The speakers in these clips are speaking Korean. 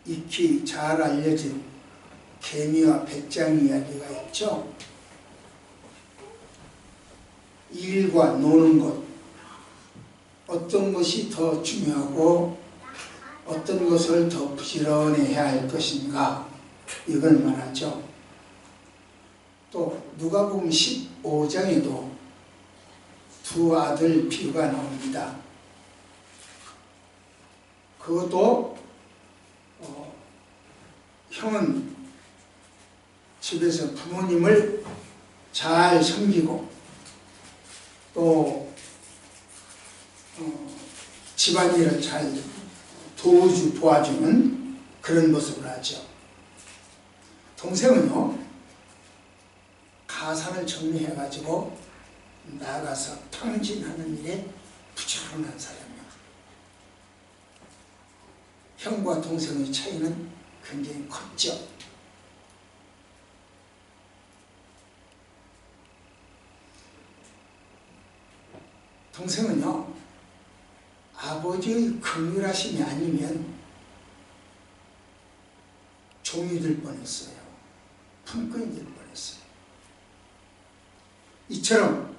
익히 잘 알려진 개미와 배짱 이야기가 있죠. 일과 노는 것, 어떤 것이 더 중요하고 어떤 것을 더 부지런해야 할 것인가, 이걸 말하죠. 또 누가복음 15장에도 두 아들 비유가 나옵니다. 그것도 형은 집에서 부모님을 잘 섬기고 또 집안일을 잘 도와주는 그런 모습을 하죠. 동생은요, 가산을 정리해가지고 나가서 탕진하는 일에 부지런한 사람이에요. 형과 동생의 차이는 굉장히 컸죠. 동생은요, 아버지의 긍휼하심이 아니면 종이 될 뻔했어요. 품꾼이 될 뻔했어요. 이처럼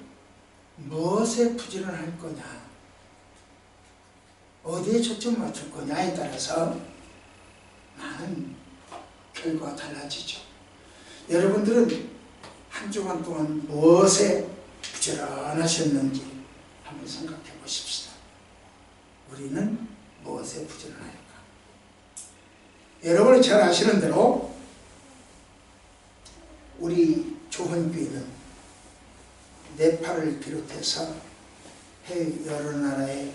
무엇에 부지런할 거냐, 어디에 초점 맞출 거냐에 따라서 많은 결과가 달라지죠. 여러분들은 한 주간 동안 무엇에 부지런하셨는지 한번 생각해 보십시다. 우리는 무엇에 부지런할까? 여러분이 잘 아시는 대로 우리 조헌교회는 네팔을 비롯해서 해외 여러 나라의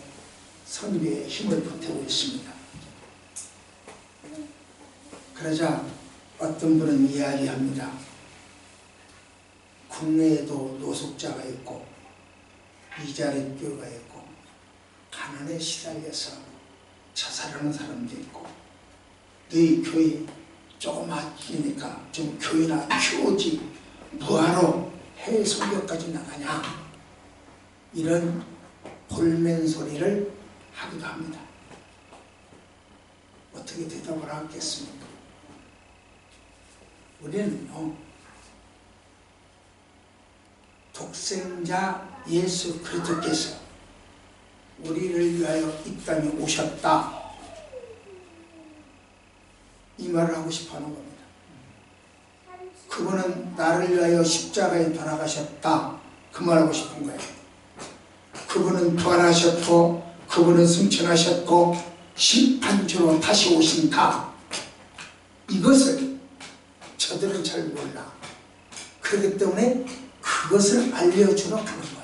선교에 힘을 보태고 있습니다. 그러자 어떤 분은 이야기합니다. 국내에도 노숙자가 있고 이자리교가 있고 가난에 시달려서 자살하는 사람도 있고, 너희 교회 조그맣으니까 좀 교회나 키우지 뭐하러 해외 선교까지 나가냐, 이런 볼멘 소리를 하기도 합니다. 어떻게 대답을 하겠습니까? 우리는요, 독생자 예수 그리스도께서 우리를 위하여 이 땅에 오셨다, 이 말을 하고 싶어 하는 겁니다. 그분은 나를 위하여 십자가에 돌아가셨다, 그 말하고 싶은 거예요. 그분은 부활하셨고 그분은 승천하셨고 심판주로 다시 오신다, 이것을 저들은 잘 몰라. 그렇기 때문에 그것을 알려주러 가는 거예요.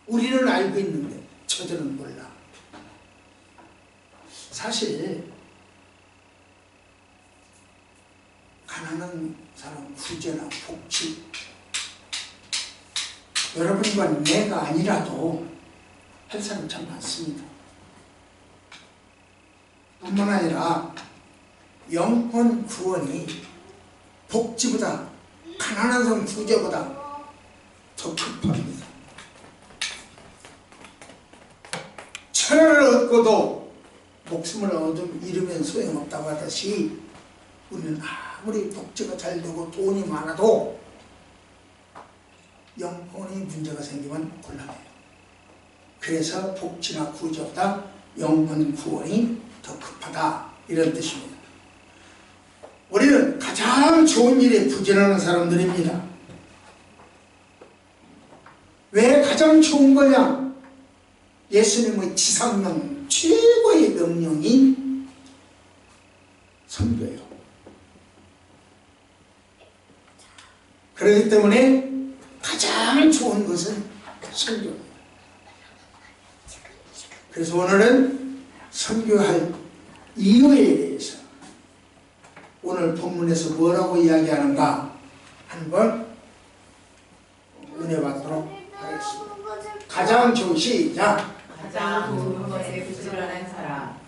우리는 알고 있는데 저들은 몰라. 사실 가난한 사람 구제나 복지, 여러분과 내가 아니라도 할 사람 참 많습니다. 뿐만 아니라 영혼 구원이 복지보다, 가난한 사람 구제보다 더 급합니다. 천하를 얻고도 목숨을 잃으면 소용없다고 하듯이 우리는 아무리 복지가 잘 되고 돈이 많아도 영혼이 문제가 생기면 곤란해요. 그래서 복지나 구제보다 영혼 구원이 더 급하다, 이런 뜻입니다. 우리는 가장 좋은 일에 부지런한 사람들입니다. 왜 가장 좋은 거냐? 예수님의 지상명, 최고의 명령이 선교예요. 그렇기 때문에 가장 좋은 것은 선교입니다. 그래서 오늘은 선교할 이유에 대해서, 오늘 본문에서 뭐라고 이야기하는가 한번 은혜 받도록 하겠습니다. 가장 좋은, 시작! 가장 좋은 것에 부지런한 사람.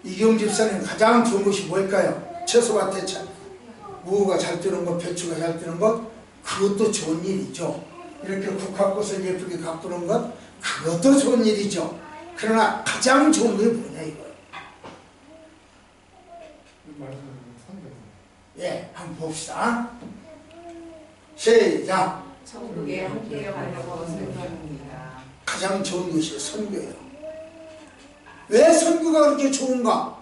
이경 집사님, 가장 좋은 것이 뭘까요? 채소밭에 무가 잘 뜨는 것, 배추가 잘 뜨는 것, 그것도 좋은 일이죠. 이렇게 국화꽃을 예쁘게 가꾸는 것, 그것도 좋은 일이죠. 그러나 가장 좋은 게 뭐냐 이거예요. 예, 한번 봅시다. 시작. 천국에 함께 가려고 설교합니다. 가장 좋은 것이 선교예요. 왜 선교가 그렇게 좋은가?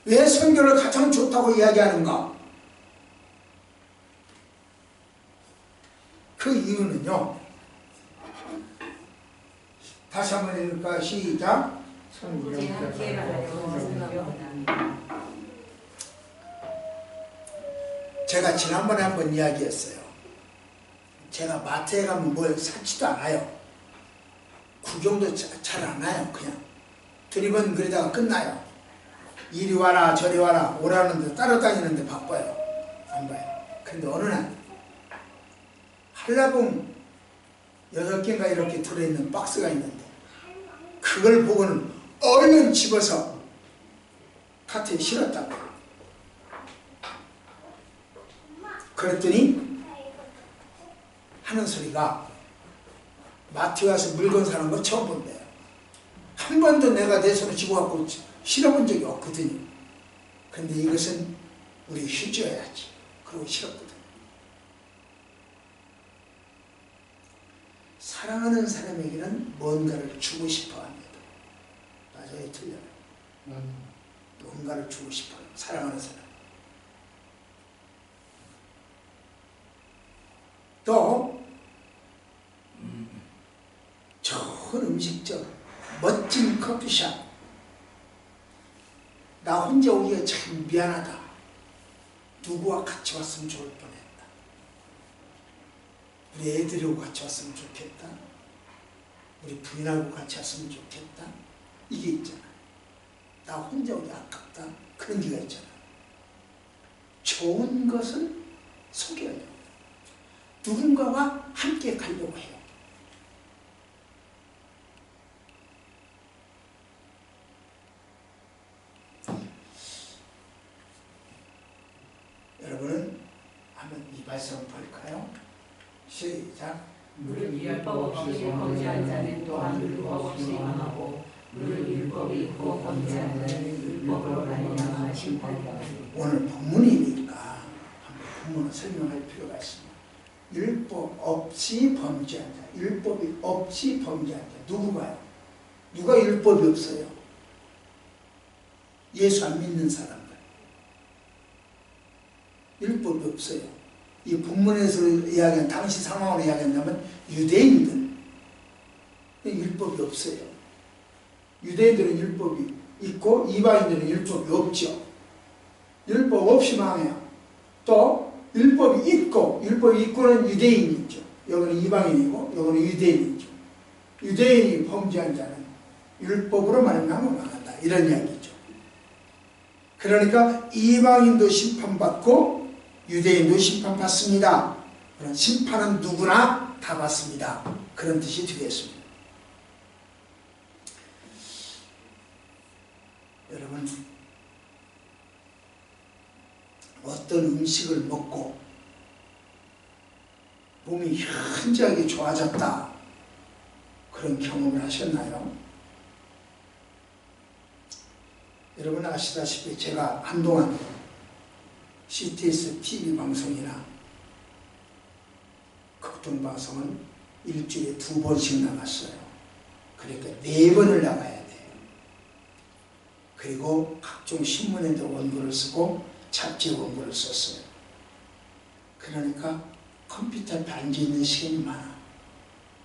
왜 선교를 가장 좋다고 이야기하는가? 그 이유는요. 다시 한번 읽을까? 시작. 천국에 함께 가려고 설교합니다. 제가 지난번에 한번 이야기했어요. 제가 마트에 가면 뭘 사지도 않아요. 구경도 잘 안 해요. 그냥 두리번거리다가 끝나요. 이리 와라 저리 와라 오라는데 따라다니는데 바빠요. 안 봐요. 근데 어느 날 한라봉 6개인가 이렇게 들어있는 박스가 있는데 그걸 보고는 얼른 집어서 카트에 실었다고. 그랬더니 하는 소리가 마트에 와서 물건 사는 거 처음 본대요. 한 번도 내가 내 손에 집어갖고 실어본 적이 없거든요. 근데 이것은 우리 휴지여야지. 그러고 실었거든. 사랑하는 사람에게는 뭔가를 주고 싶어 합니다. 맞아요? 틀려요? 뭔가를 주고 싶어요. 사랑하는 사람. 또 좋은 음식점, 멋진 커피숍. 나 혼자 오기가 참 미안하다. 누구와 같이 왔으면 좋을 뻔했다. 우리 애들하고 같이 왔으면 좋겠다. 우리 부인하고 같이 왔으면 좋겠다. 이게 있잖아. 나 혼자 오기 아깝다. 그런 게가 있잖아. 좋은 것은 소개해요. 누군가와 함께 가려고 해요. 여러분은 한번 이 말씀을 볼까요? 시작. 물을 율법 없이 범죄한 자는 또한 율법 없이 망하고 물을 율법이 있고 범죄한 자는 율법으로 말미암아 심판받으리라. 오늘 본문이니까 한번 본문을 설명할 필요가 있습니다. 율법 없이 범죄한 자, 율법이 없이 범죄한 자. 누구가요? 누가 율법이 없어요? 예수 안 믿는 사람들. 율법이 없어요. 이 본문에서 이야기한 당시 상황으로 이야기한다면 유대인들 율법이 없어요. 유대인들은 율법이 있고 이방인들은 율법이 없죠. 율법 없이 망해요. 또 율법이 있고는 유대인이죠. 여기는 이방인이고 여기는 유대인이죠. 유대인이 범죄한 자는 율법으로 말미암아 망한다. 이런 이야기죠. 그러니까 이방인도 심판받고 유대인도 심판받습니다. 그런 심판은 누구나 다 받습니다. 그런 뜻이 되겠습니다. 여러분, 어떤 음식을 먹고 몸이 현저하게 좋아졌다. 그런 경험을 하셨나요? 여러분 아시다시피 제가 한동안 CTS TV 방송이나 극동방송은 일주일에 2번씩 나갔어요. 그러니까 4번을 나가야 돼요. 그리고 각종 신문에도 원고를 쓰고 잡지에 원고를 썼어요. 그러니까 컴퓨터 앞에 앉아있는 시간이 많아.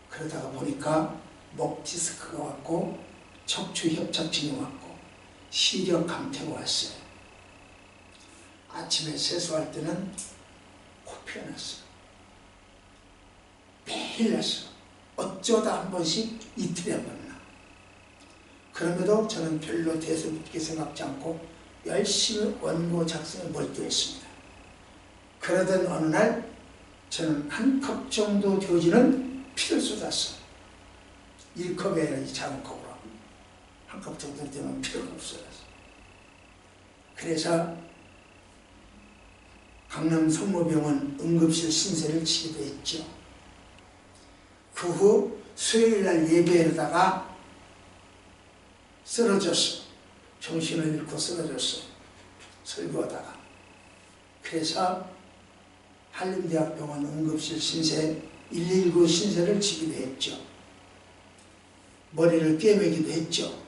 그러다가 보니까 목 디스크가 왔고 척추 협착증이 왔고 시력 감퇴가 왔어요. 아침에 세수할 때는 코피가 났어요. 매일 났어요. 어쩌다 한 번씩 이틀에 한 번 나. 그럼에도 저는 별로 대수롭게 생각지 않고 열심히 원고 작성에 몰두했습니다. 그러던 어느 날 저는 한 컵 정도 되어지는 피를 쏟았어요. 1컵이 아니라 이 작은 컵으로. 한 컵 정도 되면 피를 쏟았어요. 그래서 강남 성모병원 응급실 신세를 치기도 했죠. 그 후 수요일날 예배에다가 쓰러졌어. 정신을 잃고 쓰러졌어요. 설교하다가. 그래서 한림대학병원 응급실 신세 119 신세를 지기도 했죠. 머리를 꿰매기도 했죠.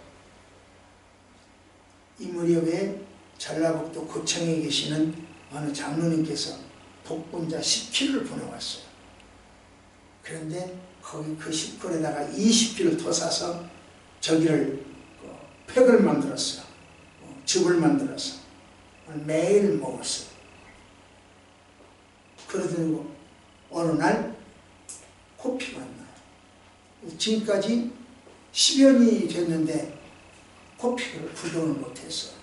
이 무렵에 전라북도 고창에 계시는 어느 장로님께서 복분자 10kg를 보내왔어요. 그런데 거기 그 10kg에다가 20kg 더 사서 저기를 팩을 만들었어요. 즙을 만들어서 매일 먹었어요. 그러더니 어느 날 코피가 안 나요. 지금까지 10여 년이 됐는데 코피를 구경을 못했어요.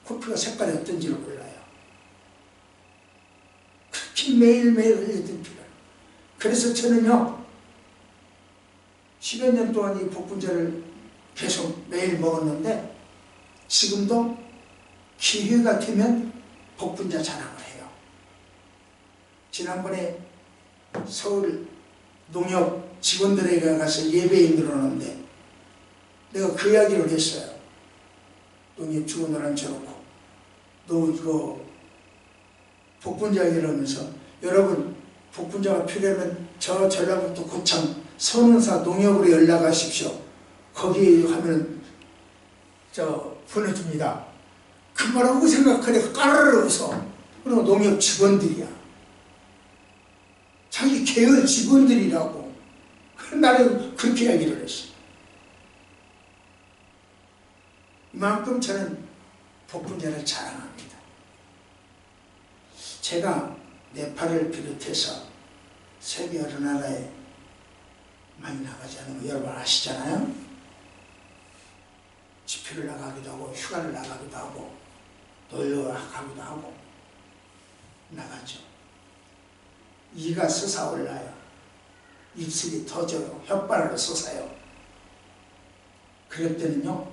코피가 색깔이 어떤지를 몰라요. 그렇게 매일매일 흘렸던 피를. 그래서 저는요 10여 년 동안 이 복분자를 계속 매일 먹었는데 지금도 기회가 되면 복분자 자랑을 해요. 지난번에 서울 농협 직원들에게 가서 예배에 늘어났는데 내가 그 이야기를 했어요. 농협 직원들 앉혀놓고 너 이거 복분자 얘기를 하면서 여러분 복분자가 필요하면 저 전라북도 고창 선운사 농협으로 연락하십시오. 거기 하면 저 보내줍니다. 그 말하고 생각하니까 까르르 웃어. 그리고 농협 직원들이야. 자기 계열 직원들이라고. 나는 그렇게 이야기를 했어. 이만큼 저는 복분자를 자랑합니다. 제가 네팔을 비롯해서 세계 여러 나라에 많이 나가지 않은 거 여러분 아시잖아요. 집회를 나가기도 하고 휴가를 나가기도 하고 놀러 가기도 하고 나가죠. 이가 솟아올라요. 입술이 터져요. 혓바늘을 솟아요. 그럴 때는요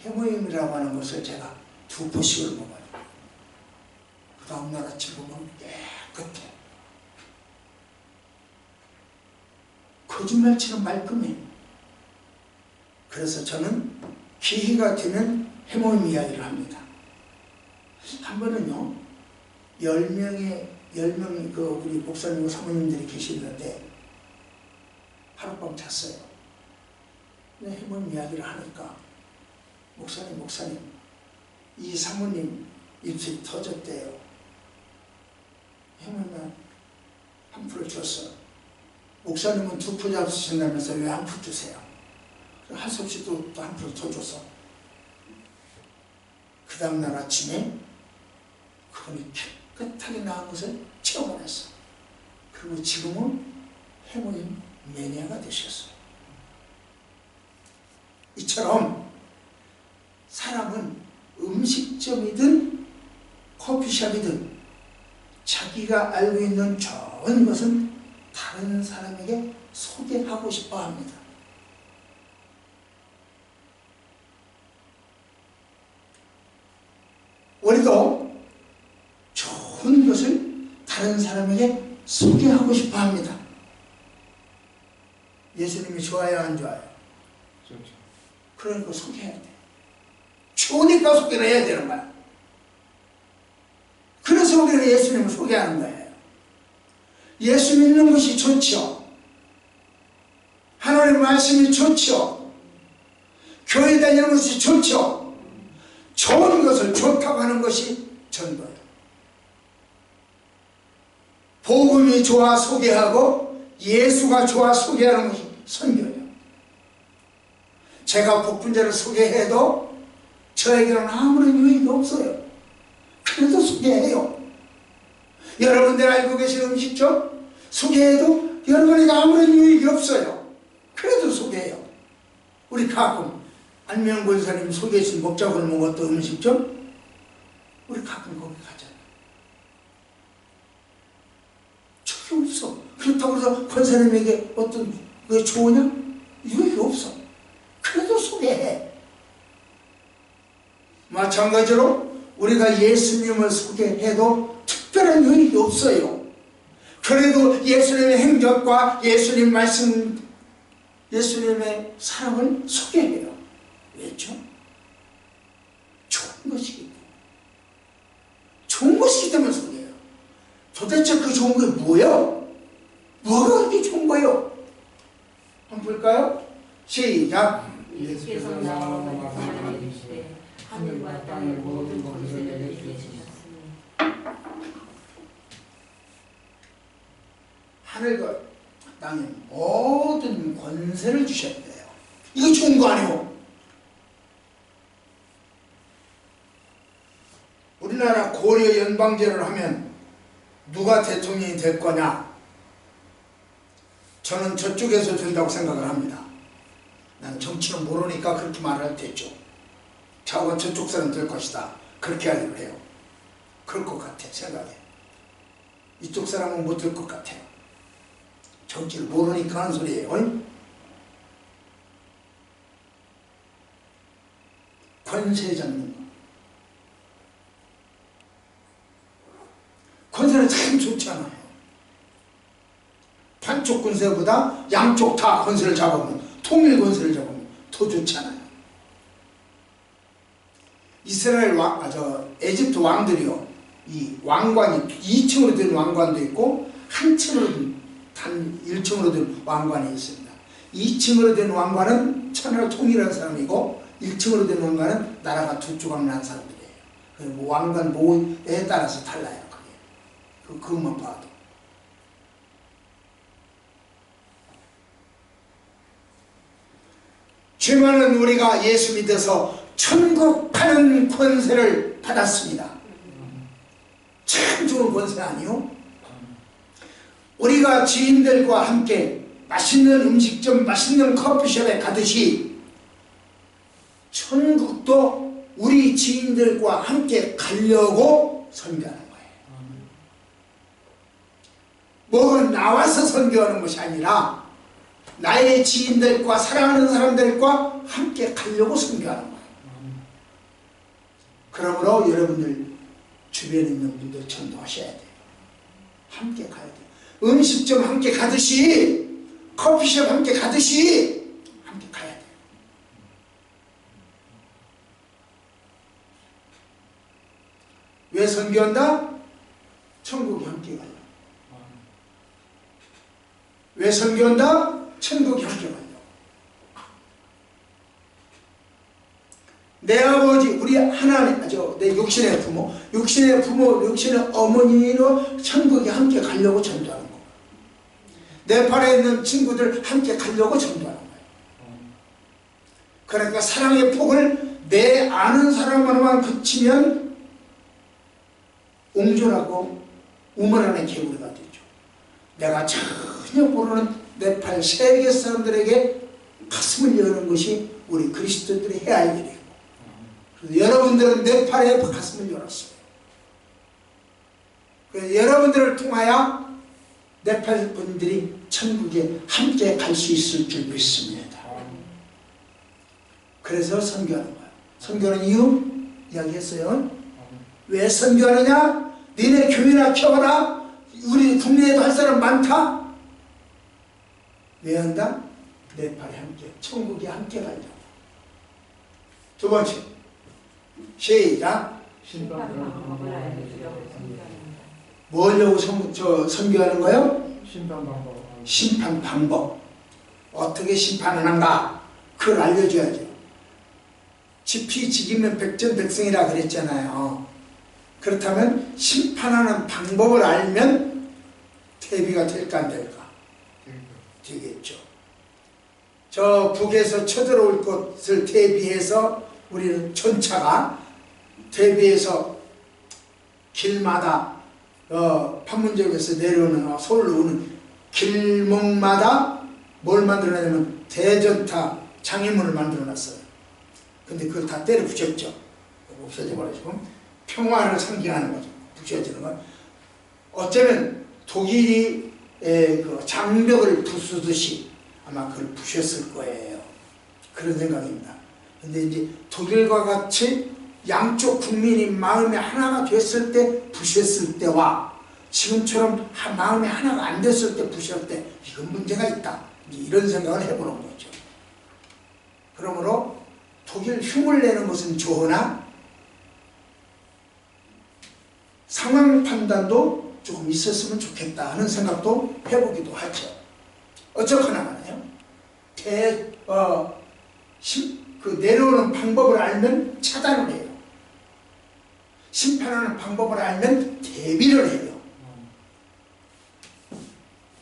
해모임이라고 하는 것을 제가 2포씩을 먹어요. 그 다음날 아침 보면 깨끗해. 거짓말처럼 말끔해. 그래서 저는 기회가 되면 해모임 이야기를 합니다. 한 번은요 10명이 그 우리 목사님과 사모님들이 계시는데 하룻밤 잤어요. 근데 해모임 이야기를 하니까 목사님 이 사모님 입술이 터졌대요. 해모임은 한 푼을 줬어. 목사님은 2푼 잡수신다면서 왜 한 푼 주세요? 할 수 없이 또 한 푼을 더 줬어. 그 다음날 아침에 그분이 깨끗하게 나은 것을 체험을 했어. 그리고 지금은 해모임 매니아가 되셨어요. 이처럼 사람은 음식점이든 커피숍이든 자기가 알고 있는 좋은 것은 다른 사람에게 소개하고 싶어 합니다. 우리도 좋은 것을 다른 사람에게 소개하고 싶어 합니다. 예수님이 좋아요, 안 좋아요? 좋죠. 그러니까 소개해야 돼. 좋으니까 소개를 해야 되는 거야. 그래서 우리가 예수님을 소개하는 거예요. 예수 믿는 것이 좋죠. 하나님의 말씀이 좋죠. 교회 다니는 것이 좋죠. 좋은 것을 좋다고 하는 것이 전도예요. 복음이 좋아 소개하고 예수가 좋아 소개하는 것이 선교예요. 제가 복분자를 소개해도 저에게는 아무런 유익이 없어요. 그래도 소개해요. 여러분들 알고 계신 음식점 소개해도 여러분에게 아무런 유익이 없어요. 그래도 소개해요. 우리 가끔 안명 권사님 소개해 주신 목자골 먹었던 음식점 우리 가끔 거기 가잖아요. 저게 없어. 그렇다고 해서 권사님에게 어떤 왜 좋으냐? 유익이 없어. 그래도 소개해. 마찬가지로 우리가 예수님을 소개해도 특별한 유익이 없어요. 그래도 예수님의 행적과 예수님 말씀, 예수님의 사랑을 소개해요. 왜죠? 도대체 그 좋은 게 뭐예요? 뭐가 그렇게 좋은 거예요? 한번 볼까요? 시작. 예수께서 나와 말씀하여 이르시되 하늘과 땅의 모든 권세를 내게 주셨으니 하늘과 땅의 모든 권세를 주셨대요. 이거 좋은 거 아니에요? 우리나라 고려 연방제를 하면 누가 대통령이 될 거냐? 저는 저쪽에서 된다고 생각을 합니다. 난 정치는 모르니까 그렇게 말할 테죠. 저건 저쪽 사람 될 것이다. 그렇게 하려고 해요. 그럴 것 같아, 생각에. 이쪽 사람은 못 될 것 같아요. 정치를 모르니까 하는 소리예요. 권세 잡는 거. 권세는 참 좋잖아요. 한쪽 권세보다 양쪽 다 권세를 잡으면, 통일 권세를 잡으면 더 좋잖아요. 이스라엘 에집트 왕들이요, 이 왕관이 2층으로 된 왕관도 있고 한 층으로 된, 단 1층으로 된 왕관이 있습니다. 2층으로 된 왕관은 천하를 통일한 사람이고 1층으로 된 왕관은 나라가 두 조각 난 사람들이에요. 그리고 왕관 모에 따라서 달라요. 그것만 봐도. 죄 많은 우리가 예수 믿어서 천국 가는 권세를 받았습니다. 참 좋은 권세 아니요? 우리가 지인들과 함께 맛있는 음식점, 맛있는 커피숍에 가듯이 천국도 우리 지인들과 함께 가려고 선교하는 거예요. 뭐가 나와서 선교하는 것이 아니라 나의 지인들과 사랑하는 사람들과 함께 가려고 선교하는 거예요. 그러므로 여러분들 주변에 있는 분들 전도하셔야 돼요. 함께 가야 돼요. 음식점 함께 가듯이, 커피숍 함께 가듯이 함께 가야 돼요. 왜 선교한다? 천국이 함께 가요. 왜 선교한다? 천국이 함께 가요. 내 아버지, 우리 하나님, 내 육신의 부모, 육신의 어머니로 천국에 함께 가려고 전도하는 거예요. 내 팔에 있는 친구들 함께 가려고 전도하는 거예요. 그러니까 사랑의 폭을 내 아는 사람으로만 그치면 옹졸하고 우물안의 개구리가 되죠. 내가 전혀 모르는 네팔 세계 사람들에게 가슴을 여는 것이 우리 그리스도인들이 해야 할 일이에요. 여러분들은 네팔에 가슴을 열었어요. 그래서 여러분들을 통하여 네팔 분들이 천국에 함께 갈 수 있을 줄 믿습니다. 그래서 선교하는 거예요. 선교하는 이유 이야기했어요. 왜 선교하느냐? 니네 교회나 켜봐라. 우리 국내에도 할 사람 많다. 왜 한다? 네팔에 함께, 천국에 함께 가려고. 두 번째, 시작. 뭐려고 선교하는 거예요? 심판 방법. 심판 방법. 어떻게 심판을 한가? 그걸 알려줘야죠. 지피지기면 백전백승이라 그랬잖아요. 그렇다면 심판하는 방법을 알면 대비가 될까 안 될까? 되겠죠. 저 북에서 쳐들어올 것을 대비해서 우리는 전차가 대비해서 길마다 판문점에서 내려오는 서울로 오는 길목마다 뭘 만들어내냐면 대전타 장애문을 만들어놨어요. 근데 그걸 다 때려 부셨죠. 없어져 버리고 평화를 상징하는 거죠. 부셔지는 건 어쩌면 독일이 그 장벽을 부수듯이 아마 그걸 부셨을 거예요. 그런 생각입니다. 근데 이제 독일과 같이 양쪽 국민이 마음이 하나가 됐을 때 부셨을 때와 지금처럼 마음이 하나가 안 됐을 때 부셨을 때 이건 문제가 있다. 이런 생각을 해보는 거죠. 그러므로 독일 흉을 내는 것은 좋으나 상황 판단도 좀 있었으면 좋겠다 하는 생각도 해보기도 하죠. 어쩌거나 간에요. 내려오는 방법을 알면 차단을 해요. 심판하는 방법을 알면 대비를 해요.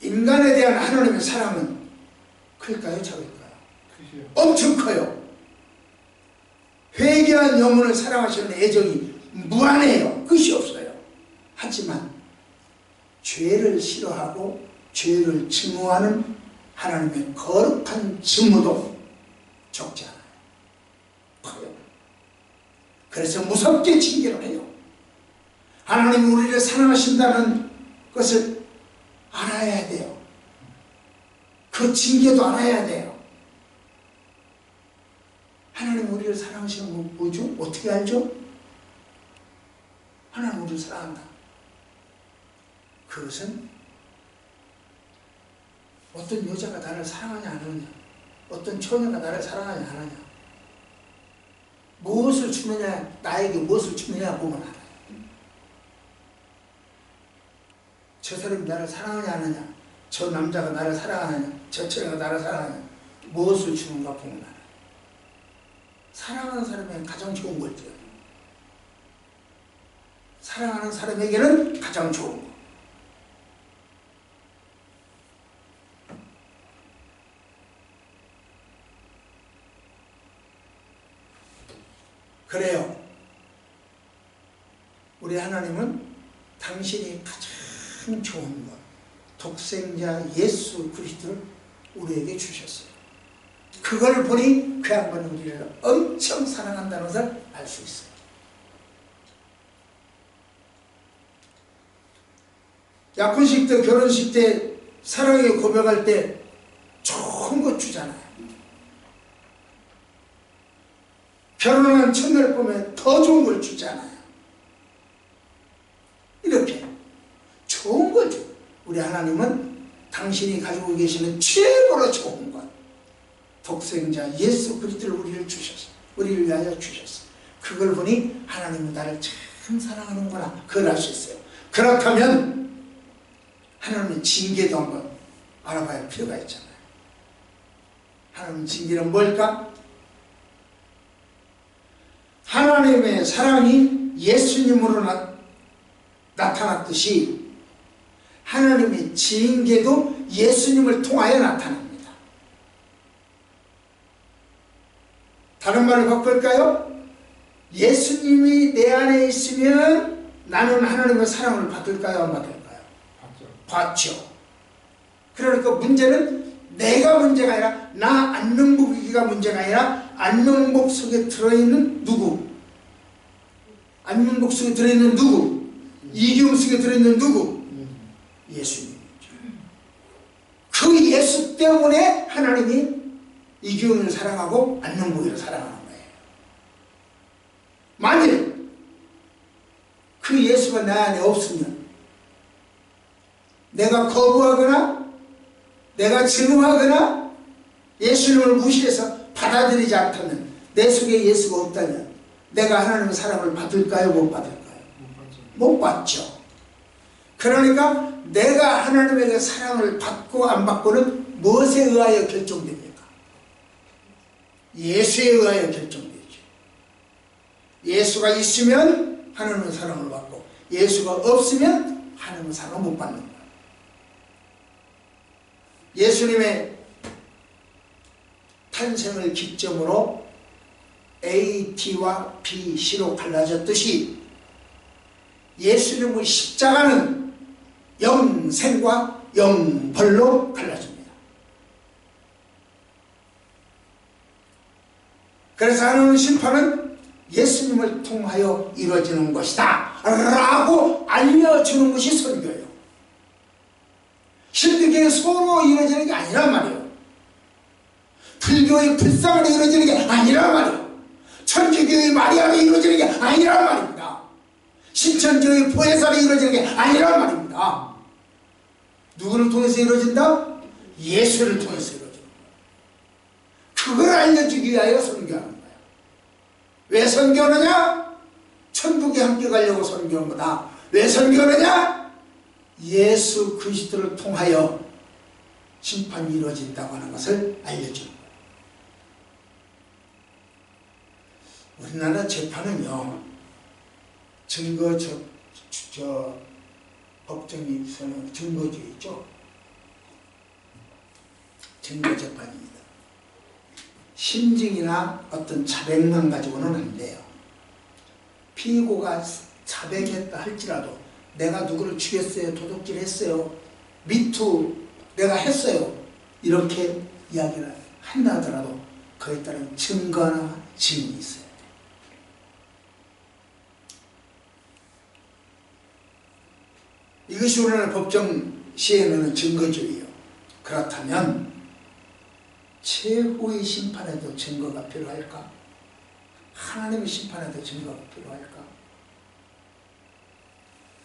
인간에 대한 하나님의 사랑은 클까요? 작을까요? 엄청 커요. 회개한 영혼을 사랑하시는 애정이 무한해요. 끝이 없어요. 하지만 죄를 싫어하고 죄를 증오하는 하나님의 거룩한 증오도 적지 않아요. 커요. 그래서 무섭게 징계를 해요. 하나님이 우리를 사랑하신다는 것을 알아야 돼요. 그 징계도 알아야 돼요. 하나님 우리를 사랑하시는 건 뭐죠? 어떻게 알죠? 하나님 우리를 사랑한다. 그것은 어떤 여자가 나를 사랑하냐 안 하느냐, 어떤 처녀가 나를 사랑하냐 안 하냐, 무엇을 주느냐, 나에게 무엇을 주느냐 보면 알아요. 저 사람이 나를 사랑하냐 안 하냐, 저 남자가 나를 사랑하느냐, 저 처녀가 나를 사랑하냐, 무엇을 주는가 보면 알아요. 사랑하는 사람에게는 가장 좋은 걸 줘요. 사랑하는 사람에게는 가장 좋은 거. 그래요. 우리 하나님은 당신이 가장 좋은 것, 독생자 예수 그리스도를 우리에게 주셨어요. 그걸 보니 그 양반이 우리를 엄청 사랑한다는 것을 알 수 있어요. 약혼식 때, 결혼식 때, 사랑에 고백할 때 좋은 거 주잖아요. 결혼한 첫날 보면 더 좋은 걸 주잖아요. 이렇게 좋은 걸 줘. 우리 하나님은 당신이 가지고 계시는 최고로 좋은 것, 독생자 예수 그리스도를 우리를 주셨어. 우리를 위하여 주셨어. 그걸 보니 하나님은 나를 참 사랑하는구나. 그걸 알 수 있어요. 그렇다면 하나님의 징계도 한번 알아봐야 할 필요가 있잖아요. 하나님의 징계는 뭘까? 하나님의 사랑이 예수님으로 나타났듯이 하나님의 징계도 예수님을 통하여 나타납니다. 다른 말을 바꿀까요? 예수님이 내 안에 있으면 나는 하나님의 사랑을 받을까요? 안 받을까요? 받죠. 그러니까 문제는 내가 문제가 아니라, 나 안명복이가 문제가 아니라 안명복 속에 들어있는 누구? 안명복 속에 들어있는 누구? 이경 속에 들어있는 누구? 예수님이죠. 그 예수 때문에 하나님이 이경을 사랑하고 안명복이를 사랑하는 거예요. 만일 그 예수가 내 안에 없으면, 내가 거부하거나 내가 증오하거나 예수님을 무시해서 받아들이지 않다면, 내 속에 예수가 없다면 내가 하나님의 사랑을 받을까요? 못 받을까요? 못 받죠. 그러니까 내가 하나님에게 사랑을 받고 안 받고는 무엇에 의하여 결정됩니까? 예수에 의하여 결정되죠. 예수가 있으면 하나님의 사랑을 받고, 예수가 없으면 하나님의 사랑을 못 받는 거예요. 예수님의 탄생을 기점으로 A, T와 B, C로 갈라졌듯이 예수님의 십자가는 영생과 영벌로 갈라집니다. 그래서 하나님의 심판은 예수님을 통하여 이루어지는 것이다 라고 알려주는 것이 설교예요. 힌두교의 서로 이루어지는 게 아니란 말이에요. 불교의 불상으로 이루어지는 게 아니란 말이에요. 천주교의 마리아로 이루어지는 게 아니란 말입니다. 신천지의 보혜사로 이루어지는 게 아니란 말입니다. 누구를 통해서 이루어진다? 예수를 통해서 이루어진다. 그걸 알려주기 위하여 선교하는 거예요. 왜 선교하느냐? 천국에 함께 가려고 선교한 거다. 왜 선교하느냐? 예수 그리스도를 통하여 심판이 이루어진다고 하는 것을 알려주는 거예요. 우리나라 재판은요, 법정에서는 증거주의 있죠. 증거재판입니다. 심증이나 어떤 자백만 가지고는 안 돼요. 피고가 자백했다 할지라도 내가 누구를 죽였어요, 도둑질 했어요, 미투 내가 했어요, 이렇게 이야기를 한다 하더라도 그에 따른 증거나 증인이 있어야 돼요. 이것이 우리나라 법정 시행하는 증거주의예요. 그렇다면 최후의 심판에도 증거가 필요할까? 하나님의 심판에도 증거가 필요할까?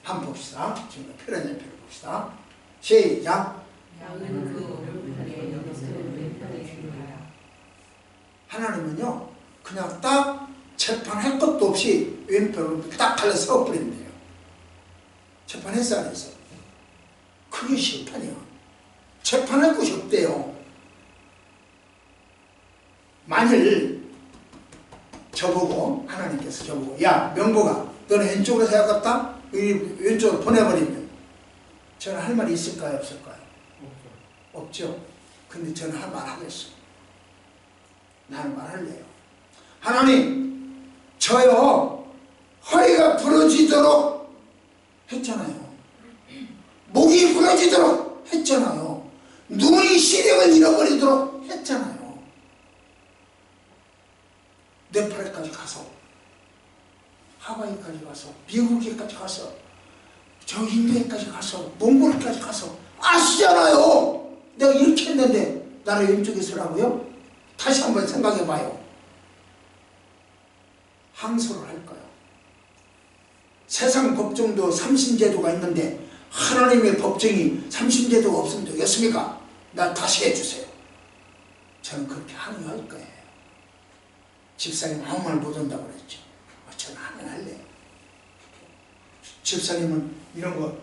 한번 봅시다. 증거 필요하냐는 필요 봅시다. 시작. 양은 그 오른편에 여기서 왼편에 주하라. 하나님은요, 그냥 딱 재판할 것도 없이 왼편으로 딱 갈라 세워버린대요. 재판했어 안 했어? 그게 심판이야. 재판할 곳이 없대요. 만일 저보고, 하나님께서 저보고, 야 명보가 너는 왼쪽으로 생각했다? 왼쪽으로 보내버리면 저는 할 말이 있을까요, 없을까요? 없죠. 근데 저는 할 말 하겠어. 나는 말할래요. 하나님, 저요 허리가 부러지도록 했잖아요. 목이 부러지도록 했잖아요. 눈이 시력을 잃어버리도록 했잖아요. 네팔까지 가서, 하와이까지 가서, 미국에까지 가서, 저 인도에까지 가서, 몽골까지 가서 아시잖아요. 내가 이렇게 했는데 나를 왼쪽에 서라고요? 다시 한번 생각해봐요. 항소를 할까요? 세상 법정도 삼신제도가 있는데 하나님의 법정이 삼신제도가 없으면 되겠습니까? 나 다시 해주세요. 저는 그렇게 항의할 거예요. 집사님 아무 말 못한다고 그랬죠. 저는 항의할래요. 집사님은 이런 거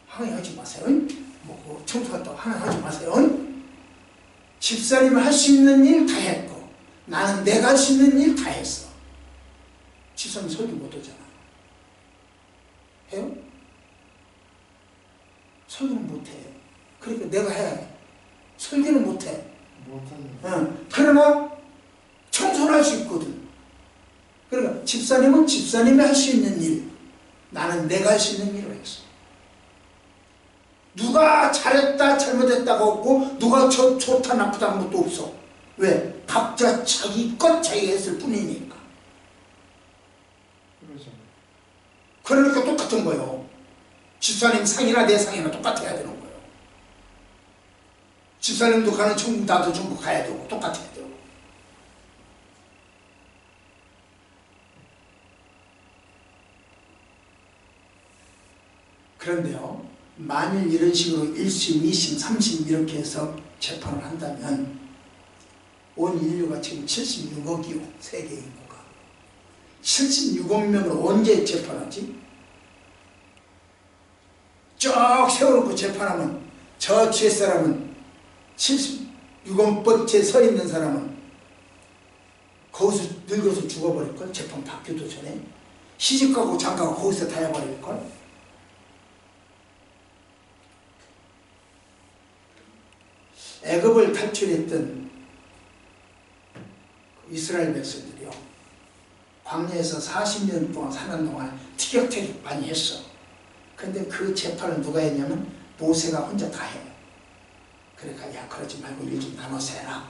항의하지 마세요. 뭐 청소했다고 항의하지 마세요. 집사님은 할 수 있는 일 다 했고 나는 내가 할 수 있는 일 다 했어. 집사님 설교 못하잖아. 해요? 설교는 못해. 그러니까 내가 해. 설교는 못해. 그러나 청소는 할 수 있거든. 그러니까 집사님은 집사님이 할 수 있는 일, 나는 내가 할 수 있는 일을 했어. 누가 잘했다 잘못했다가 없고 누가 좋다 나쁘다 한 것도 없어. 왜? 각자 자기 것 자기가 했을 뿐이니까. 그러니까 똑같은 거예요. 집사님 상이나 내 상이나 똑같아야 되는 거예요. 집사님도 가는 천국, 나도 천국 가야 되고 똑같아야 되고. 그런데요, 만일 이런 식으로 1심, 2심, 3심 이렇게 해서 재판을 한다면 온 인류가 지금 76억이요. 세계 인구가. 76억 명을 언제 재판하지? 쭉 세워놓고 재판하면 저 뒤에 사람은 76억번째 서 있는 사람은 거기서 늙어서 죽어버릴걸? 재판 받기도 전에. 시집가고 장가고 거기서 다 해버릴걸? 애굽을 탈출했던 이스라엘 백성들이요, 광야에서 40년 동안 사는 동안 티격태격 많이 했어. 근데 그 재판을 누가 했냐면 모세가 혼자 다 해. 그러니까 야 그러지 말고 일 좀 나눠서 해라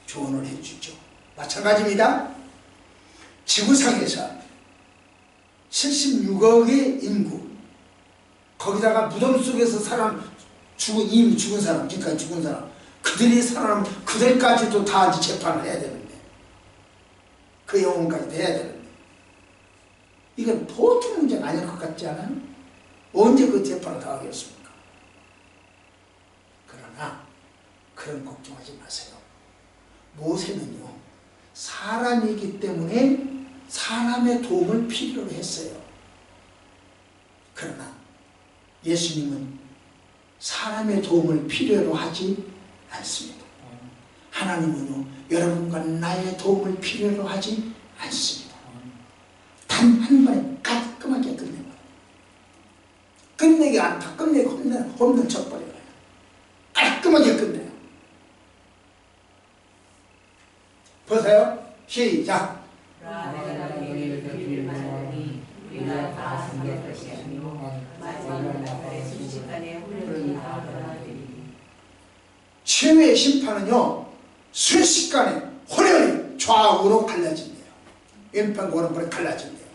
조언을 해주죠. 마찬가지입니다. 지구상에서 76억의 인구, 거기다가 무덤 속에서 이미 죽은 사람, 지금까지 죽은 사람, 그들이 살아나면 그들까지도 다 재판을 해야 되는데, 그 영혼까지도 해야 되는데, 이건 보통 문제가 아닐 것 같지 않아요? 언제 그 재판을 다 하겠습니까? 그러나 그런 걱정하지 마세요. 모세는요, 사람이기 때문에 사람의 도움을 필요로 했어요. 그러나 예수님은 사람의 도움을 필요로 하지 않습니다. 하나님은요, 여러분과 나의 도움을 필요로 하지 않습니다. 단 한 번에 깔끔하게 끝내버려요. 끝내기 않다. 끝내고 홈런 쳐버려요. 깔끔하게 끝내요. 보세요. 시작. 내가 너희를 그리를 만하니 우리가 다 섬길 것이 아니고 마지막 날에 순식간에 훈련이 다 변하리니. 최후의 심판은요, 순식간에 혼혈이 좌우로 갈라진대요. 왼편과 오른편이 갈라진대요.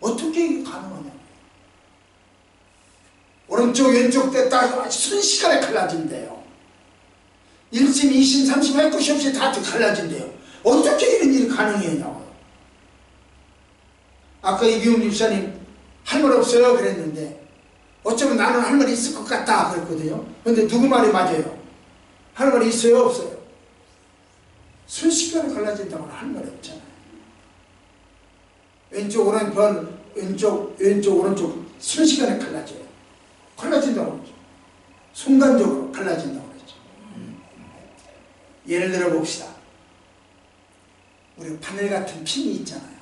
어떻게 이게 가능하냐? 오른쪽 왼쪽 딱 순식간에 갈라진대요. 1심, 2심, 3심 할 것이 없이 다 갈라진대요. 어떻게 이런 일이 가능했냐고요. 아까 이기훈 집사님 할 말 없어요 그랬는데 어쩌면 나는 할 말이 있을 것 같다 그랬거든요. 근데 누구 말이 맞아요? 할 말이 있어요 없어요? 순식간에 갈라진다고는 할 말이 없잖아요. 왼쪽 오른편 왼쪽 오른쪽 순식간에 갈라져요. 갈라진다고 그러죠. 순간적으로 갈라진다고 그러죠. 예를 들어 봅시다. 우리 바늘 같은 핀이 있잖아요.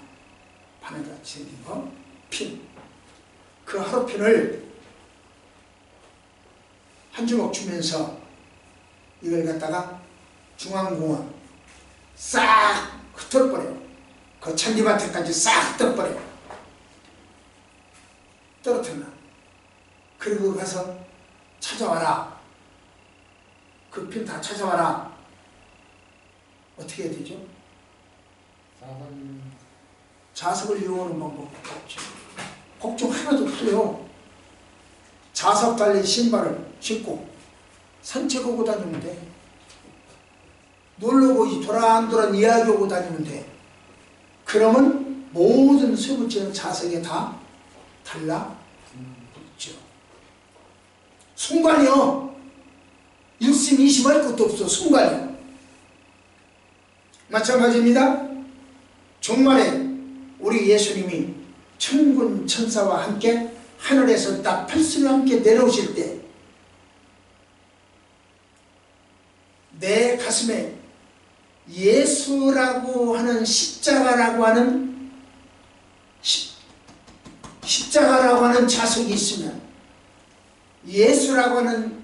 바늘같이 생긴 거, 핀. 그 하루핀을 한 주먹 주면서 이걸 갖다가 중앙공원 싹 흩어버려요. 그 잔디밭에까지 싹 흩어버려요. 떨어뜨려. 그리고 가서 찾아와라. 그 핀 다 찾아와라. 어떻게 해야 되죠? 자석을 이용하는 방법밖에 없죠. 걱정 하나도 없어요. 자석 달린 신발을 신고 산책하고 다니면 돼. 놀러고 도란도란 이야기하고 다니면 돼. 그러면 모든 쇠붙이는 자석에 다 달라붙죠. 순간이요. 1심 2심 할 것도 없어. 순간이요. 마찬가지입니다. 종말에 우리 예수님이 천군 천사와 함께 하늘에서 딱 필승과 함께 내려오실 때 내 가슴에 예수라고 하는 십자가라고 하는 십자가라고 하는 자석이 있으면 예수라고 하는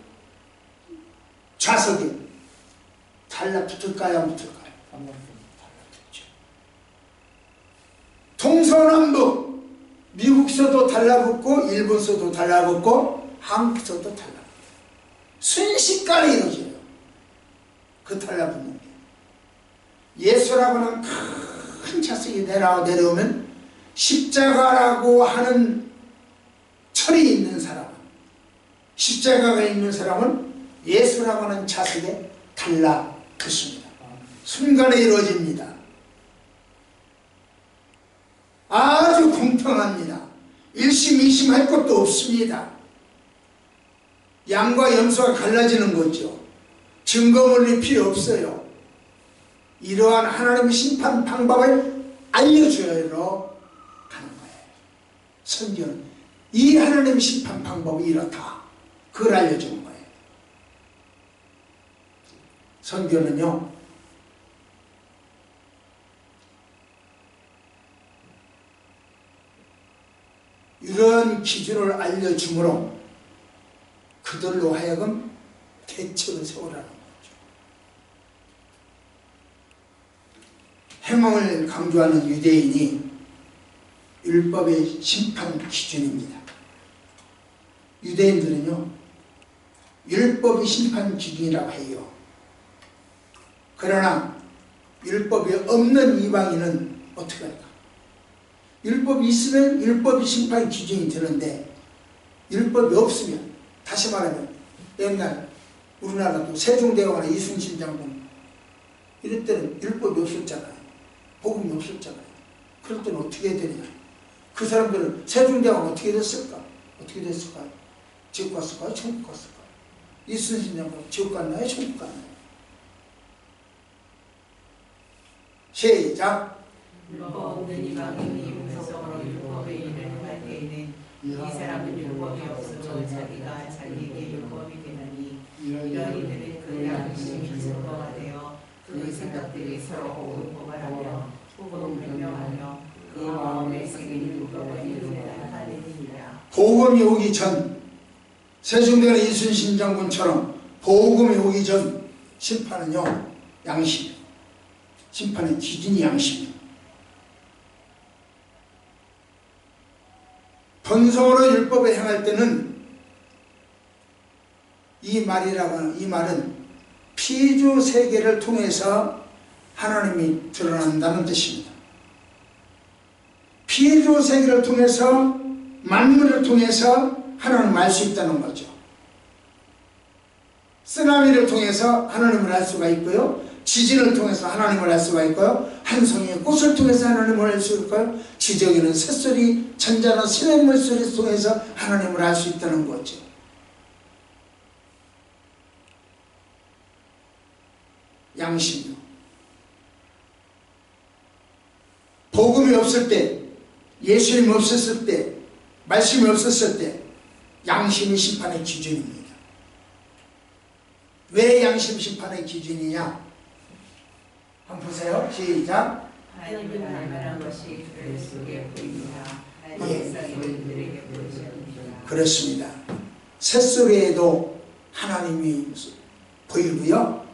좌석이 달라붙을까요? 안 붙을까요? 달라붙죠. 동서남북 미국서도 달라붙고 일본서도 달라붙고 한국서도 달라붙고 순식간에 이루어져요. 그 달라붙는 게 예수라고 하는 큰 자석이 내려오면 십자가라고 하는 철이 있는 사람은 십자가가 있는 사람은 예수라고 하는 자석에 달라붙습니다. 순간에 이루어집니다. 아주 공평합니다. 1심 2심 할 것도 없습니다. 양과 염소가 갈라지는 거죠. 증거물이 필요 없어요. 이러한 하나님의 심판 방법을 알려줘야 하는 거예요. 성경은 이 하나님의 심판 방법이 이렇다. 그걸 알려주는 거예요. 성경은요, 이런 기준을 알려주므로 그들로 하여금 대책을 세우라는 거죠. 행함을 강조하는 유대인이 율법의 심판 기준입니다. 유대인들은요, 율법이 심판 기준이라고 해요. 그러나 율법이 없는 이방인은 어떻게 할까? 율법이 있으면 율법이 심판 기준이 되는데 율법이 없으면, 다시 말하면 옛날 우리나라도 세종대왕이나 이순신 장군 이럴 때는 율법이 없었잖아요. 복음이 없었잖아요. 그럴 때는 어떻게 해야 되느냐? 그 사람들은 세종대왕은 어떻게 됐을까? 어떻게 됐을까요? 지옥 갔을까요? 천국 갔을까요? 이순신 장군은 지옥 갔나요? 천국 갔나요? 시작! 율법 없는 이방인이 음성으로 율법의 일을 행할 때에는 이 사람은 율법이 없으므로 자기가 자기에게 율법이 되느니 이런 이들은 그 양심이 증거가 되어 그 생각들이 서로 혹은 고발하며 혹은 변명하며 그 마음에 새긴 율법을 이루게 하느니라. 복음이 오기 전 세종대왕 이순신 장군처럼 복음이 오기 전 심판은요 양심, 심판의 기준이 양심이에요. 본성으로 율법에 행할 때는 이 말은 피조 세계를 통해서 하나님이 드러난다는 뜻입니다. 피조 세계를 통해서 만물을 통해서 하나님을 알 수 있다는 거죠. 쓰나미를 통해서 하나님을 알 수가 있고요. 지진을 통해서 하나님을 알 수가 있고요. 한 송이의 꽃을 통해서 하나님을 알 수 있고요. 지정에는 새소리, 잔잔한 시냇물 소리 통해서 하나님을 알 수 있다는 거죠. 양심이요. 복음이 없을 때, 예수님이 없었을 때, 말씀이 없었을 때 양심이 심판의 기준입니다. 왜 양심 심판의 기준이냐? 한번 보세요. 시작. 하나님을 닮아난 것이 그들 속에 보입니다. 하나님의 그들에게 보이십니다. 그렇습니다. 새소리에도 하나님이 보이고요.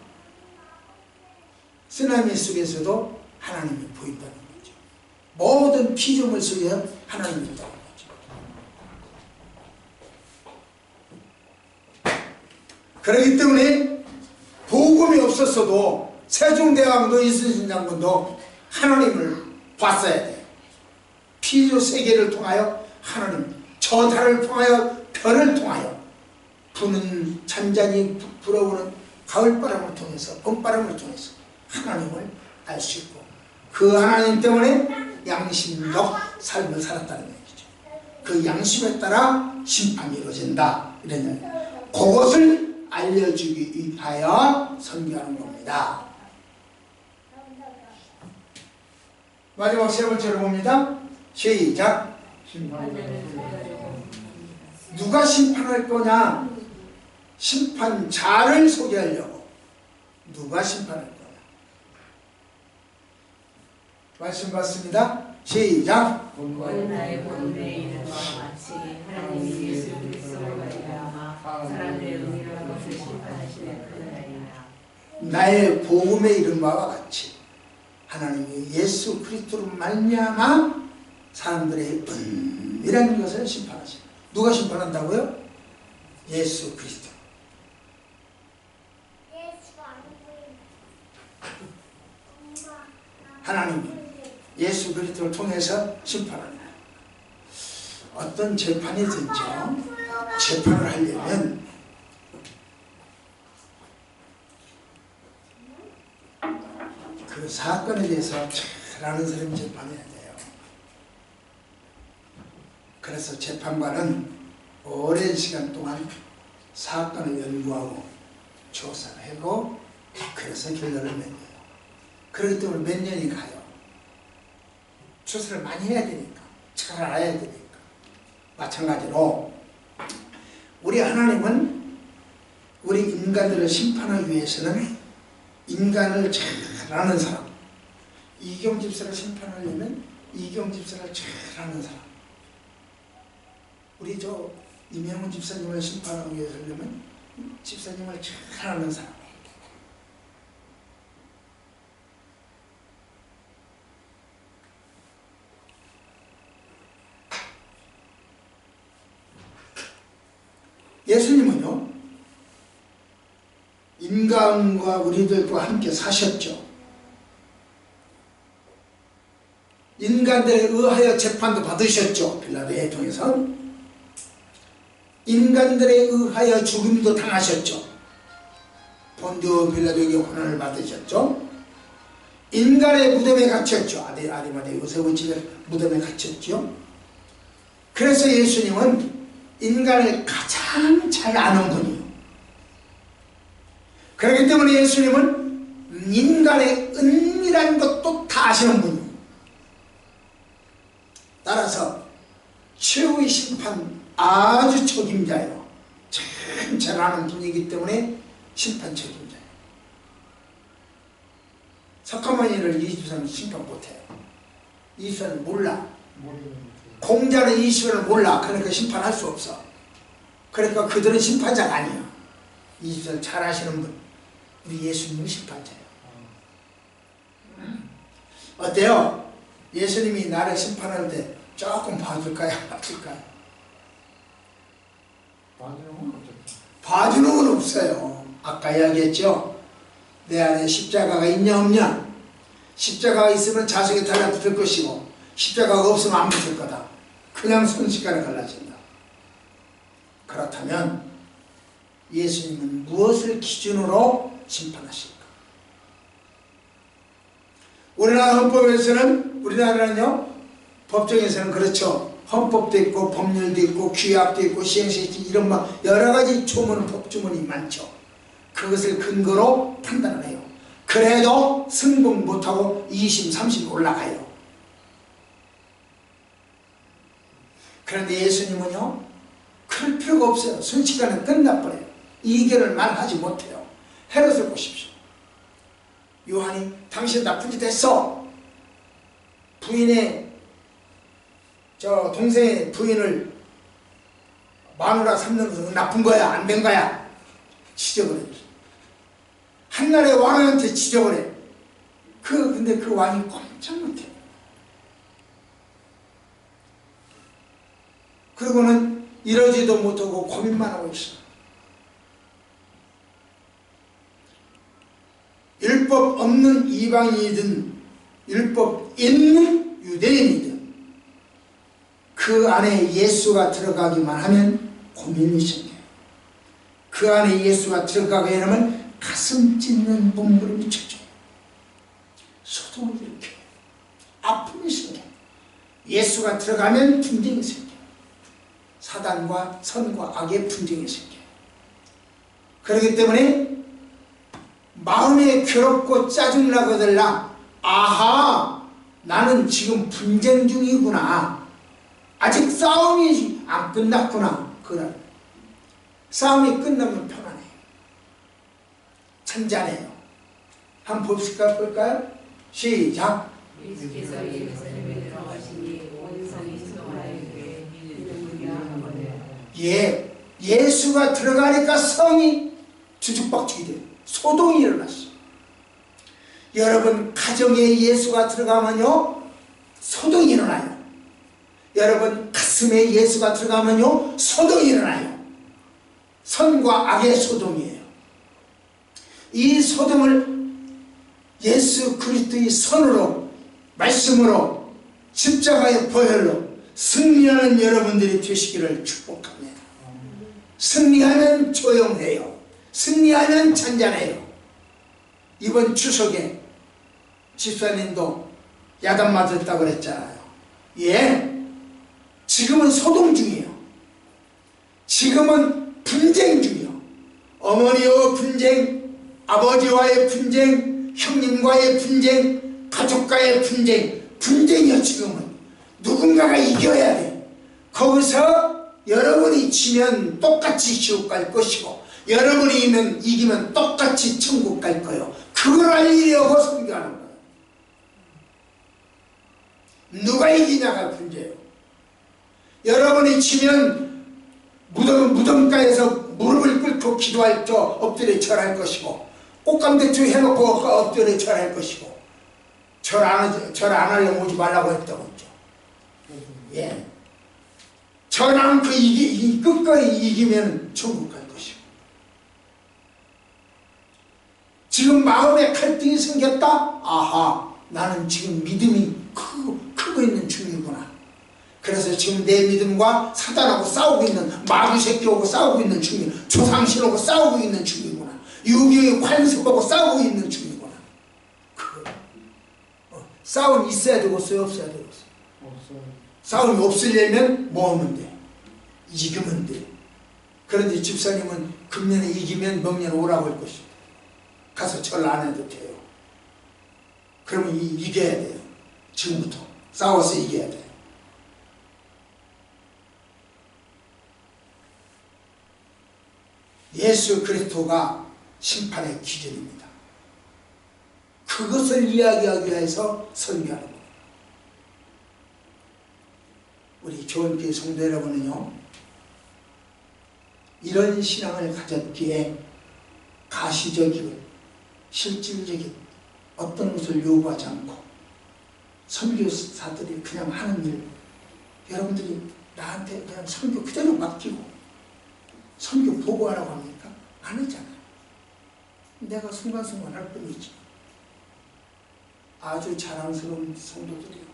쓰나미 속에서도 하나님이 보인다는 거죠. 모든 피조물 속에 하나님이 있다는 거죠. 그렇기 때문에 복음이 없었어도 세종대왕도 이순신 장군도 하나님을 봤어야 돼요. 피조 세계를 통하여 하나님, 저 달을 통하여 별을 통하여 부는 잔잔히 불어오는 가을바람을 통해서 봄바람을 통해서 하나님을 알 수 있고 그 하나님 때문에 양심적 삶을 살았다는 얘기죠. 그 양심에 따라 심판이 이루어진다 이런 얘기예요. 그것을 알려주기 위하여 선교하는 겁니다. 마지막 세 번째로 봅니다. 시작. 누가 심판할 거냐? 심판자를 소개하려고. 누가 심판할 거냐? 말씀 받습니다. 시작. 나의 본래 이름과 같이 하나님이 예수 그리스도로 말미암아 사람들의 은밀한 것을 심판하시는 그날이라. 나의 복음의 이름과 같이 하나님이 예수 그리스도로 말미암아 사람들의 은밀한 것을 심판하시는. 누가 심판한다고요? 예수 그리스도. 하나님이 예수 그리스도를 통해서 심판합니다. 어떤 재판이든지요, 재판을 하려면 그 사건에 대해서 잘 아는 사람이 재판해야 돼요. 그래서 재판관은 오랜 시간 동안 사건을 연구하고 조사를 하고 그래서 결론을 맺어요. 그렇기 때문에 몇 년이 가요. 조사를 많이 해야 되니까, 잘 알아야 되니까. 마찬가지로 우리 하나님은 우리 인간들을 심판하기 위해서는 인간을 잘 아는 사람, 이경 집사를 심판하려면 이경 집사를 잘 아는 사람, 우리 이명훈 집사님을 심판하기 위해서 하려면 집사님을 잘 아는 사람. 예수님은요, 인간과 우리들과 함께 사셨죠. 인간들에 의하여 재판도 받으셨죠. 빌라도에 통해서. 인간들에 의하여 죽음도 당하셨죠. 본디오 빌라도에게 고난을 받으셨죠. 인간의 무덤에 갇혔죠. 아리마대 요셉의 집에 무덤에 갇혔죠. 그래서 예수님은 인간을 가장 잘 아는 분이에요. 그렇기 때문에 예수님은 인간의 은밀한 것도 다 아시는 분이에요. 따라서 최후의 심판, 아주 책임자예요. 참 잘하는 분이기 때문에 심판 책임자예요. 석가모니를 이 집사는 심판 못해요. 이 집사는 몰라. 공자는 이 집사를 몰라. 그러니까 심판할 수 없어. 그러니까 그들은 심판자가 아니야. 이 집사를 잘 아시는 분, 우리 예수님은 심판자예요. 어때요? 예수님이 나를 심판할 때 조금 봐줄까요? 봐줄까요? 봐주는 건 없어요. 아까 이야기했죠? 내 안에 십자가가 있냐 없냐? 십자가가 있으면 자석에 달라붙을 것이고 십자가가 없으면 안 붙을 거다. 그냥 순식간에 갈라진다. 그렇다면 예수님은 무엇을 기준으로 심판하실까? 우리나라는요, 법정에서는 그렇죠. 헌법도 있고 법률도 있고 규약도 있고 시행시도 이런 여러 가지 조문, 법조문이 많죠. 그것을 근거로 판단을 해요. 그래도 승복 못하고 2심, 3심 올라가요. 그런데 예수님은요, 그럴 필요가 없어요. 순식간에 끝나버려요. 이견을 말하지 못해요. 헤롯을 보십시오. 요한이 당신 나쁜 짓 했어. 부인의 동생의 부인을 마누라 삼는 것은 나쁜 거야, 안 된 거야. 지적을 해. 한나라의 왕한테 지적을 해. 근데 그 왕이 꼼짝 못해. 그리고는 이러지도 못하고 고민만 하고 있어. 율법 없는 이방인이든 율법 있는 유대인이든 그 안에 예수가 들어가기만 하면 고민이 생겨요. 그 안에 예수가 들어가게 하면 가슴 찢는 눈물이 맺혀져요. 소동을 일으켜요. 아픔이 생겨요. 예수가 들어가면 분쟁이 생겨요. 사단과 선과 악의 분쟁이 생겨요. 그렇기 때문에 마음에 괴롭고 짜증나거들라, 아하, 나는 지금 분쟁 중이구나. 아직 싸움이 안 끝났구나. 그래. 싸움이 끝나면 편안해요. 잔잔해요. 한번 볼까요? 시작. 예수께서 예루살렘에 들어가시니 온 성이 소동하여 믿음으로 하거늘. 예수가 들어가니까 성이 뒤죽박죽이 돼요. 소동이 일어났어요. 여러분, 가정에 예수가 들어가면요, 소동이 일어나요. 여러분, 가슴에 예수가 들어가면요, 소동이 일어나요. 선과 악의 소동이에요. 이 소동을 예수 그리스도의 선으로, 말씀으로, 십자가의 보혈로 승리하는 여러분들이 되시기를 축복합니다. 승리하면 조용해요. 승리하면 잔잔해요. 이번 추석에 집사님도 야단 맞았다고 그랬잖아요. 지금은 소동 중이에요. 지금은 분쟁 중이에요. 어머니와 분쟁, 아버지와의 분쟁, 형님과의 분쟁, 가족과의 분쟁이요. 지금은 누군가가 이겨야 돼. 거기서 여러분이 지면 똑같이 지옥 갈 것이고, 여러분이 이기면 똑같이 천국 갈 거예요. 그걸 알리려고 선교하는 거예요. 누가 이기냐가 문제예요. 여러분이 지면 무덤가에서 무릎을 꿇고 기도할 때 엎드려 절할 것이고, 꽃감대추 해놓고 엎드려 절할 것이고, 절 안 하려면 오지 말라고 했다고 했죠. 절 않고 끝까지 이기면 천국 갈 것이고. 지금 마음에 갈등이 생겼다? 아하, 나는 지금 믿음이 크고 있는 중이구나. 그래서 지금 내 믿음과 사단하고 싸우고 있는, 마귀 새끼하고 싸우고 있는 중이구나. 조상신하고 싸우고 있는 중이구나. 유교의 관습하고 싸우고 있는 중이구나. 싸움이 있어야 되겠어요? 없어야 되겠어요? 없어요. 싸움이 없으려면 뭐 하면 돼? 이기면 돼. 그런데 집사님은 금년에 이기면 명년에 오라고 할 것이다. 가서 절 안 해도 돼요. 그러면 이겨야 돼요. 지금부터 싸워서 이겨야 돼요. 예수 그리스도가 심판의 기준입니다. 그것을 이야기하기 위해서 설교하는 겁니다. 우리 좋은교회 성도 여러분은요, 이런 신앙을 가졌기에 가시적이고 실질적인 어떤 것을 요구하지 않고 선교사들이 그냥 하는 일, 여러분들이 나한테 그냥 선교 그대로 맡기고 선교 보고하라고 합니까? 안 하잖아요. 내가 순간순간 할 뿐이지. 아주 자랑스러운 성도들이요,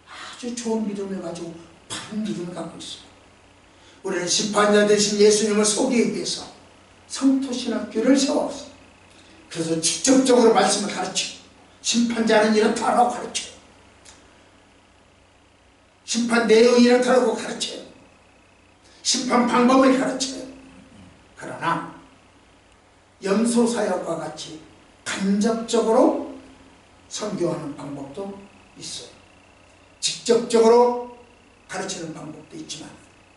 아주 좋은 믿음을 가지고 바른 믿음을 갖고 있어요. 우리는 심판자 되신 예수님을 속이기 위해서 성토신학교를 세웠어요. 그래서 직접적으로 말씀을 가르쳐요. 심판자는 이렇다라고 가르쳐요. 심판 내용이 이렇다라고 가르쳐요. 심판 방법을 가르쳐요. 그러나 염소사역과 같이 간접적으로 선교하는 방법도 있어요. 직접적으로 가르치는 방법도 있지만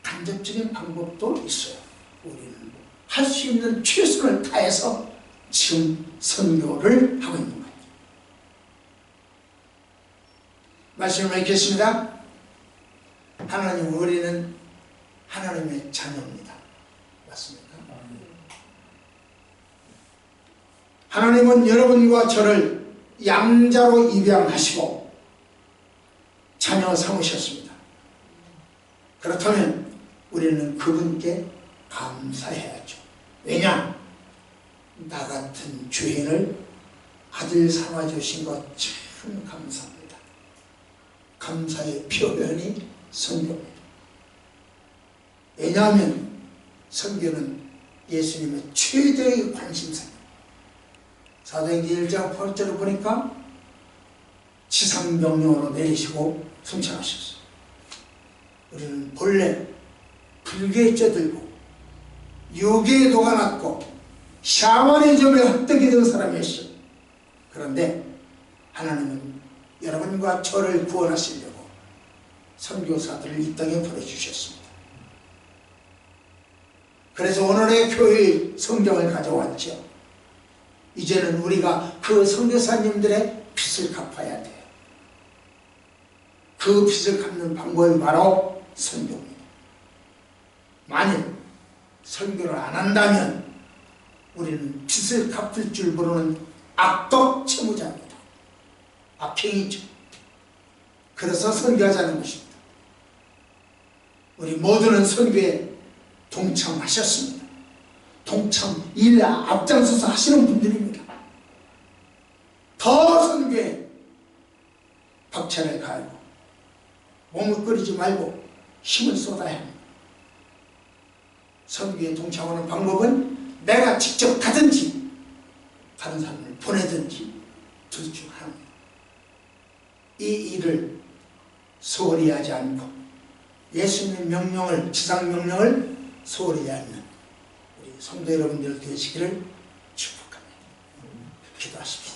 간접적인 방법도 있어요. 우리는 할 수 있는 최선을 다해서 지금 선교를 하고 있는 거예요. 말씀을 읽겠습니다. 하나님, 우리는 하나님의 자녀입니다. 맞습니까? 하나님은 여러분과 저를 양자로 입양하시고 자녀 삼으셨습니다. 그렇다면 우리는 그분께 감사해야죠. 왜냐? 나 같은 죄인을 아들 삼아주신 것 참 감사합니다. 감사의 표현이 선교입니다. 왜냐하면 선교는 예수님의 최대의 관심사입니다. 사도행전 1장 8절을 보니까 지상명령으로 내리시고 승천하셨어요. 우리는 본래 불교에 쪄들고 유교에 녹아났고 샤머니즘에 점에 헛되게 된 사람이었어요. 그런데 하나님은 여러분과 저를 구원하시려고 선교사들을 이 땅에 보내주셨습니다. 그래서 오늘의 교회의 성경을 가져왔죠. 이제는 우리가 그 선교사님들의 빚을 갚아야 돼요. 그 빚을 갚는 방법이 바로 선교입니다. 만일 선교를 안 한다면 우리는 빚을 갚을 줄 모르는 악덕 채무자입니다. 악행이죠. 그래서 선교하자는 것입니다. 우리 모두는 선교에 동참하셨습니다. 동참, 일 앞장서서 하시는 분들입니다. 더 선교에 박차를 가하고 머뭇거리지 말고 힘을 쏟아야 합니다. 선교에 동참하는 방법은 내가 직접 가든지 다른 사람을 보내든지 둘 중 하나입니다. 이 일을 소홀히 하지 않고 예수님의 명령을, 지상명령을 소홀히 하는 우리 성도 여러분들 되시기를 축복합니다. 기도하십시오.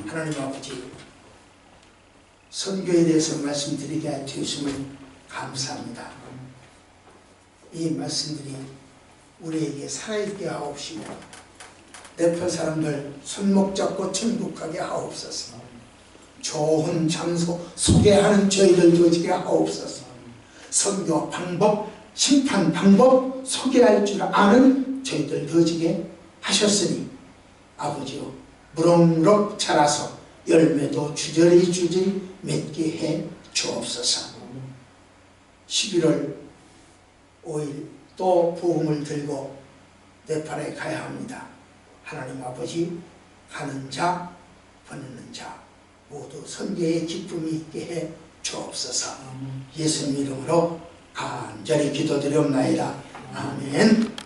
하나님 아버지, 선교에 대해서 말씀드리게 해 주심을 감사합니다. 이 말씀들이 우리에게 살아있게 하옵시고 내편 사람들 손목 잡고 천국하게 하옵소서. 좋은 장소 소개하는 저희들 되어지게 하옵소서. 선교 방법, 심판 방법 소개할 줄 아는 저희들 되어지게 하셨으니 아버지요, 무럭무럭 자라서 열매도 주저리 맺게 해 주옵소서. 11월 5일 또 부흥을 들고 네팔에 가야 합니다. 하나님 아버지, 가는 자, 보내는 자 모두 선교의 기쁨이 있게 해 주옵소서. 예수님 이름으로 간절히 기도드리옵나이다. 아멘.